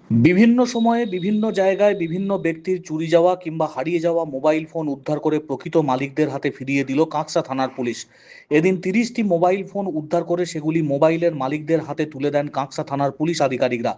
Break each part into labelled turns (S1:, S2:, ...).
S1: বিভিন্ন সময়ে বিভিন্ন জায়গায় বিভিন্ন ব্যক্তির চুরি যাওয়া কিংবা হারিয়ে যাওয়া মোবাইল ফোন উদ্ধার করে প্রকৃত মালিকদের হাতে ফিরিয়ে দিল কাঁকসা থানার পুলিশ। এদিন 30টি মোবাইল ফোন উদ্ধার করে সেগুলি মোবাইলের মালিকদের হাতে তুলে দেন কাঁকসা থানার পুলিশ আধিকারিকরা।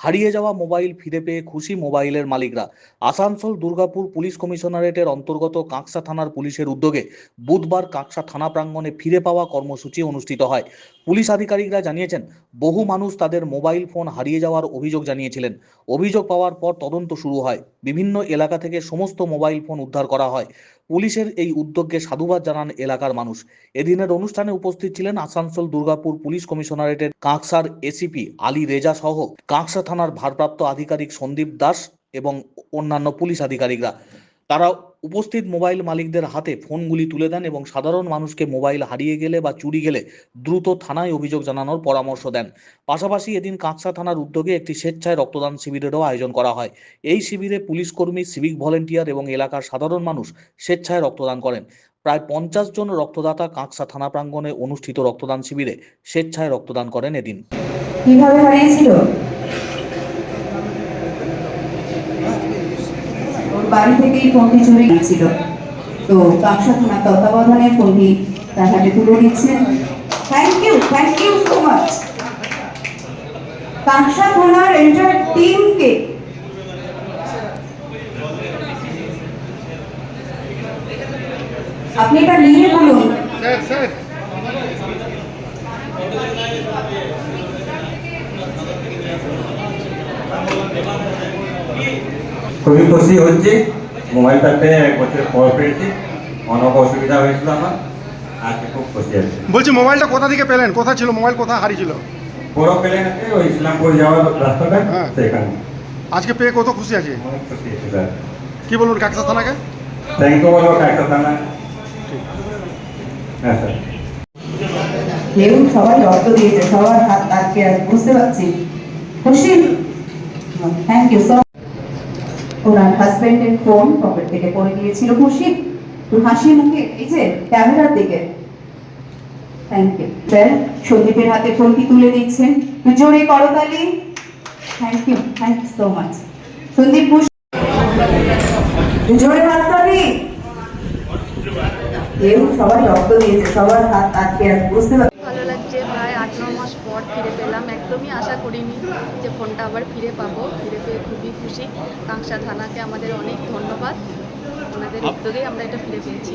S1: হারিয়ে যাওয়া মোবাইল ফিরে পেয়ে খুশি মোবাইলের মালিকরা। আসানসোল দুর্গাপুর পুলিশ কমিশনারেটের অন্তর্গত কাঁকসা থানার পুলিশের উদ্যোগে বুধবার কাঁকসা থানা প্রাঙ্গণে ফিরে পাওয়া কর্মসূচি অনুষ্ঠিত হয়। পুলিশ আধিকারিকরা জানিয়েছেন, বহু মানুষ তাদের মোবাইল ফোন হারিয়ে যাওয়ার অভিযোগ জানিয়েছিলেন। অভিযোগ পাওয়ার পর তদন্ত শুরু হয়। বিভিন্ন এলাকা থেকে সমস্ত মোবাইল ফোন উদ্ধার করা হয়। পুলিশের এই উদ্যোগকে সাধুবাদ জানান এলাকার মানুষ। এদিনের অনুষ্ঠানে উপস্থিত ছিলেন আসানসোল দুর্গাপুর পুলিশ কমিশনারেটের কাঁকসার এসিপি আলী রেজা সহ কাঁকসা থানার ভারপ্রাপ্ত আধিকারিক সন্দীপ দাস এবং অন্যান্য পুলিশ আধিকারিকরা। তারা উপস্থিত মোবাইল মালিকদের হাতে ফোনগুলি তুলে দেন এবং সাধারণ মানুষকে মোবাইল হারিয়ে গেলে বা চুরি গেলে দ্রুত থানায় অভিযোগ জানানোর পরামর্শ দেন। পাশাপাশি এদিন কাঁকসা থানার উদ্যোগে একটি স্বেচ্ছায় রক্তদান শিবিরেরও আয়োজন করা হয়। এই শিবিরে পুলিশ কর্মী, সিভিক ভলেন্টিয়ার এবং এলাকার সাধারণ মানুষ স্বেচ্ছায় রক্তদান করেন। প্রায় 50 জন রক্তদাতা কাঁকসা থানা প্রাঙ্গণে অনুষ্ঠিত রক্তদান শিবিরে স্বেচ্ছায় রক্তদান করেন এদিন।
S2: কিভাবে হারিয়েছিল? ওর বাড়ি থেকেই ফোনটি চুরি গিয়েছিল, তো কাঁকসা থানার তত্ত্বাবধানে ফোনটি তার হাতে তুলে দিচ্ছেন। Thank you so much Kanksa থানার এন্টার টিমকে। আপনি এটা নিয়ে বলুন।
S3: খুবই খুশি হচ্ছি, মোবাইলটা পেয়ে 1 বছর পর পেয়েছি। অনেক অসুবিধা হয়েছিল আমার, আজকে খুব খুশি আছি।
S4: বলছি মোবাইলটা কোথা থেকে পেলেন? কোথা ছিল মোবাইল? কোথা হারিয়েছিল?
S3: পুরো পেলে নাকি ওই ইসলামপুর যাওয়ার রাস্তাটা,
S4: হ্যাঁ।
S3: সেখানে।
S4: আজকে পেয়ে কত খুশি আছে?
S3: অনেক খুশি আছি স্যার।
S4: কি বলুন কাঁকসা থানাকে?
S3: থ্যাংক ইউ বলবো কাঁকসা থানা। হ্যাঁ স্যার।
S2: কেউ সবাই রক্ত দিয়েছে, সবার হাত আটকে আছে, বুঝতে পারছি। খুশি? Thank you so. ওনার হাজবেন্ডের ফোন পকেট থেকে পড়ে গিয়েছিল। খুশি? একটু হাসি মুখে, এই যে ক্যামেরার দিকে। Thank you sir. সন্দীপের হাতে ফোনটি তুলে দিচ্ছেন, একটু জোরে করতালি। Thank you so much Sandeep. জোরে হাততালি। কেউ সবাই রক্ত দিয়েছে, সবার হাত আটকে আছে, বুঝতে পারছি।
S5: ভালো লাগছে, প্রায় 8-9 মাস পর ফিরে পেলাম। একদমই আশা করিনি যে ফোনটা আবার ফিরে পাবো। ফিরে পেয়ে খুবই খুশি। কাঁকসা থানাকে আমাদের অনেক ধন্যবাদ, ওনাদের উদ্যোগেই আমরা এটা ফিরে পেয়েছি।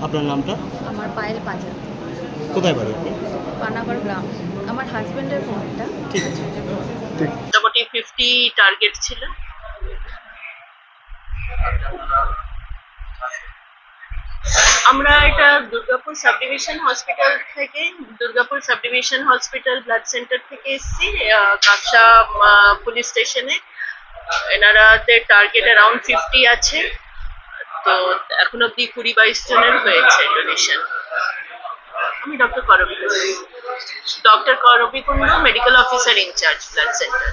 S6: আপনার নামটা?
S5: আমার পায়েল পাজা,
S6: কোথায় বাড়ি?
S5: পানাগড় গ্রাম। আমার হাজবেন্ডের ফোনটা।
S6: ঠিক আছে।
S7: মোটামুটি 50 টার্গেট ছিল। আমরা এটা দুর্গাপুর সাব ডিভিশন হসপিটাল থেকে, Durgapur sub division hospital blood centre থেকে এসেছি কাঁকসা পুলিশ স্টেশনে। এনারাদের টার্গেট অ্যারাউন্ড 50 আছে, তো এখন অব্দি 20-22 জনের হয়েছে ডোনেশন। আমি doctor Karabi Kundu, medical officer incharge blood centre.